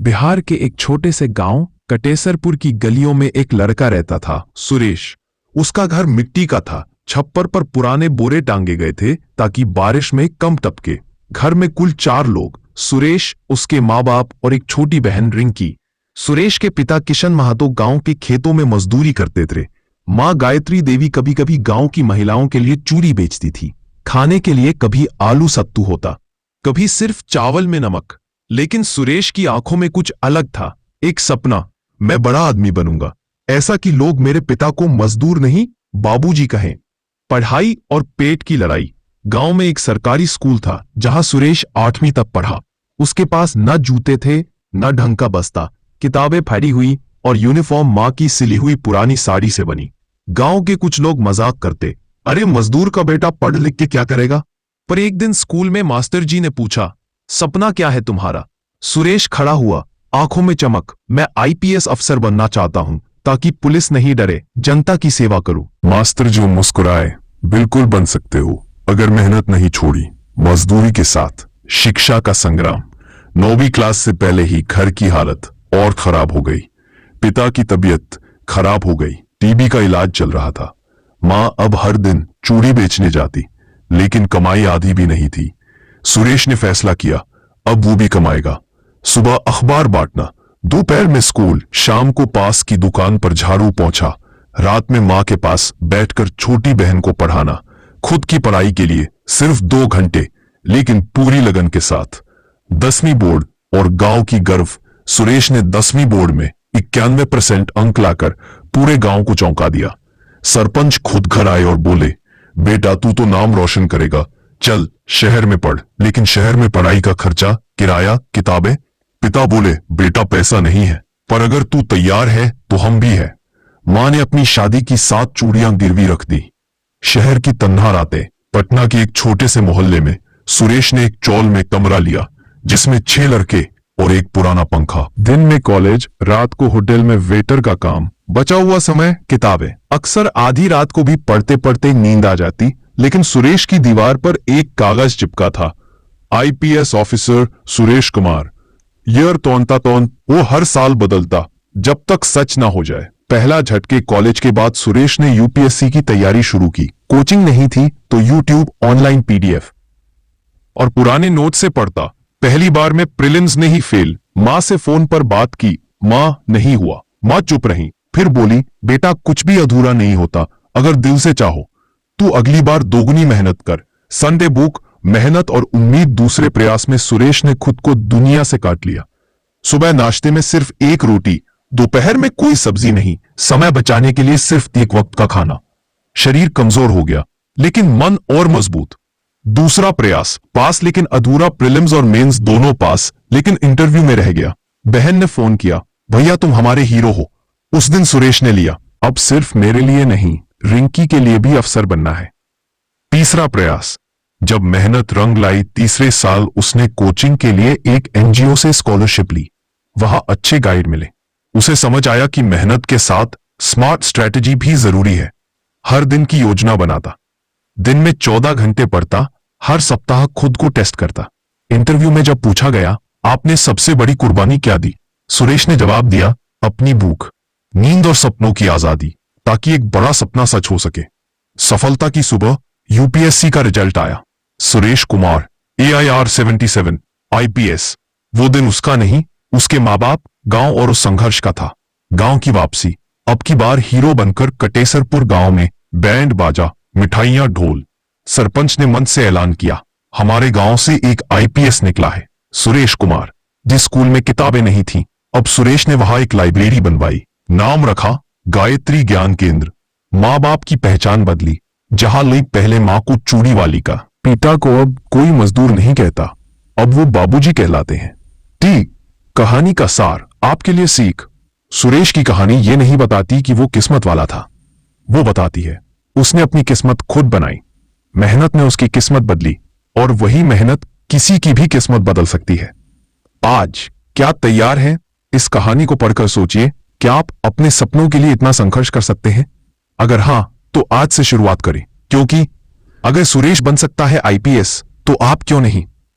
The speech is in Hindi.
बिहार के एक छोटे से गांव कटेसरपुर की गलियों में एक लड़का रहता था, सुरेश। उसका घर मिट्टी का था। छप्पर पर पुराने बोरे टांगे गए थे ताकि बारिश में कम टपके। घर में कुल 4 लोग, सुरेश, उसके माँ बाप और एक छोटी बहन रिंकी। सुरेश के पिता किशन महातो गांव के खेतों में मजदूरी करते थे। माँ गायत्री देवी कभी कभी गांव की महिलाओं के लिए चूड़ी बेचती थी। खाने के लिए कभी आलू सत्तू होता, कभी सिर्फ चावल में नमक। लेकिन सुरेश की आंखों में कुछ अलग था, एक सपना। मैं बड़ा आदमी बनूंगा, ऐसा कि लोग मेरे पिता को मजदूर नहीं बाबूजी कहें। पढ़ाई और पेट की लड़ाई। गांव में एक सरकारी स्कूल था जहां सुरेश 8वीं तक पढ़ा। उसके पास न जूते थे न ढंग का बस्ता, किताबें फटी हुई और यूनिफॉर्म मां की सिली हुई पुरानी साड़ी से बनी। गांव के कुछ लोग मजाक करते, अरे मजदूर का बेटा पढ़ लिख के क्या करेगा। पर एक दिन स्कूल में मास्टर जी ने पूछा, सपना क्या है तुम्हारा? सुरेश खड़ा हुआ, आंखों में चमक। मैं आईपीएस अफसर बनना चाहता हूं ताकि पुलिस नहीं डरे, जनता की सेवा करूं। मास्टर जो मुस्कुराए, बिल्कुल बन सकते हो अगर मेहनत नहीं छोड़ी। मजदूरी के साथ शिक्षा का संग्राम। 9वीं क्लास से पहले ही घर की हालत और खराब हो गई। पिता की तबीयत खराब हो गई, टीबी का इलाज चल रहा था। मां अब हर दिन चूड़ी बेचने जाती, लेकिन कमाई आधी भी नहीं थी। सुरेश ने फैसला किया, अब वो भी कमाएगा। सुबह अखबार बांटना, दोपहर में स्कूल, शाम को पास की दुकान पर झाड़ू पोंछा, रात में मां के पास बैठकर छोटी बहन को पढ़ाना। खुद की पढ़ाई के लिए सिर्फ 2 घंटे, लेकिन पूरी लगन के साथ। 10वीं बोर्ड और गांव की गर्व। सुरेश ने 10वीं बोर्ड में 91% अंक लाकर पूरे गांव को चौंका दिया। सरपंच खुद घर आए और बोले, बेटा तू तो नाम रोशन करेगा, चल शहर में पढ़। लेकिन शहर में पढ़ाई का खर्चा, किराया, किताबें। पिता बोले, बेटा पैसा नहीं है, पर अगर तू तैयार है तो हम भी है। मां ने अपनी शादी की 7 चूड़ियां गिरवी रख दी। शहर की तन्हा रातें। पटना के एक छोटे से मोहल्ले में सुरेश ने एक चौल में कमरा लिया, जिसमें 6 लड़के और एक पुराना पंखा। दिन में कॉलेज, रात को होटल में वेटर का काम, बचा हुआ समय किताबें। अक्सर आधी रात को भी पढ़ते पढ़ते नींद आ जाती, लेकिन सुरेश की दीवार पर एक कागज चिपका था, IPS officer Suresh Kumar. Year तौनता तौन वो हर साल बदलता, जब तक सच ना हो जाए। पहला झटके कॉलेज के बाद सुरेश ने यूपीएससी की तैयारी शुरू की। कोचिंग नहीं थी तो यूट्यूब, ऑनलाइन पीडीएफ और पुराने नोट से पढ़ता। पहली बार में प्रीलिम्स ने ही फेल। मां से फोन पर बात की, मां नहीं हुआ। मां चुप रही, फिर बोली, बेटा कुछ भी अधूरा नहीं होता अगर दिल से चाहो। तू अगली बार दोगुनी मेहनत कर। संडे बुक, मेहनत और उम्मीद। दूसरे प्रयास में सुरेश ने खुद को दुनिया से काट लिया। सुबह नाश्ते में सिर्फ 1 रोटी, दोपहर में कोई सब्जी नहीं। समय बचाने के लिए सिर्फ 1 वक्त का खाना। शरीर कमजोर हो गया, लेकिन मन और मजबूत। दूसरा प्रयास, पास लेकिन अधूरा। प्रीलिम्स और मेंस दोनों पास, लेकिन इंटरव्यू में रह गया। बहन ने फोन किया, भैया तुम हमारे हीरो हो। उस दिन सुरेश ने लिया, अब सिर्फ मेरे लिए नहीं, रिंकी के लिए भी अफसर बनना है। तीसरा प्रयास, जब मेहनत रंग लाई, तीसरे साल उसने कोचिंग के लिए एक एनजीओ से स्कॉलरशिप ली। वहां अच्छे गाइड मिले। उसे समझ आया कि मेहनत के साथ स्मार्ट स्ट्रैटेजी भी जरूरी है। हर दिन की योजना बनाता, दिन में 14 घंटे पढ़ता, हर सप्ताह खुद को टेस्ट करता। इंटरव्यू में जब पूछा गया, आपने सबसे बड़ी कुर्बानी क्या दी? सुरेश ने जवाब दिया, अपनी भूख, नींद और सपनों की आजादी, ताकि एक बड़ा सपना सच हो सके। सफलता की सुबह, यूपीएससी का रिजल्ट आया। Suresh Kumar, AIR 77, IPS. वो दिन उसका नहीं, उसके माँ बाप, गांव और उस संघर्ष का था। गांव की वापसी, अब की बार हीरो बनकर कटेसरपुर गांव में बैंड बाजा, मिठाइयां, ढोल। सरपंच ने मन से ऐलान किया, हमारे गांव से एक आईपीएस निकला है, सुरेश कुमार। जिस स्कूल में किताबें नहीं थीं, अब सुरेश ने वहां एक लाइब्रेरी बनवाई। नाम रखा गायत्री ज्ञान केंद्र। माँ बाप की पहचान बदली। जहां ली पहले मां को चूड़ी वाली का, पिता को अब कोई मजदूर नहीं कहता, अब वो बाबूजी कहलाते हैं। कहानी का सार, आपके लिए सीख। सुरेश की कहानी ये नहीं बताती कि वो किस्मत वाला था, वो बताती है उसने अपनी किस्मत खुद बनाई। मेहनत ने उसकी किस्मत बदली, और वही मेहनत किसी की भी किस्मत बदल सकती है। आज क्या तैयार हैं? इस कहानी को पढ़कर सोचिए, क्या आप अपने सपनों के लिए इतना संघर्ष कर सकते हैं? अगर हां, तो आज से शुरुआत करें, क्योंकि अगर सुरेश बन सकता है आईपीएस, तो आप क्यों नहीं?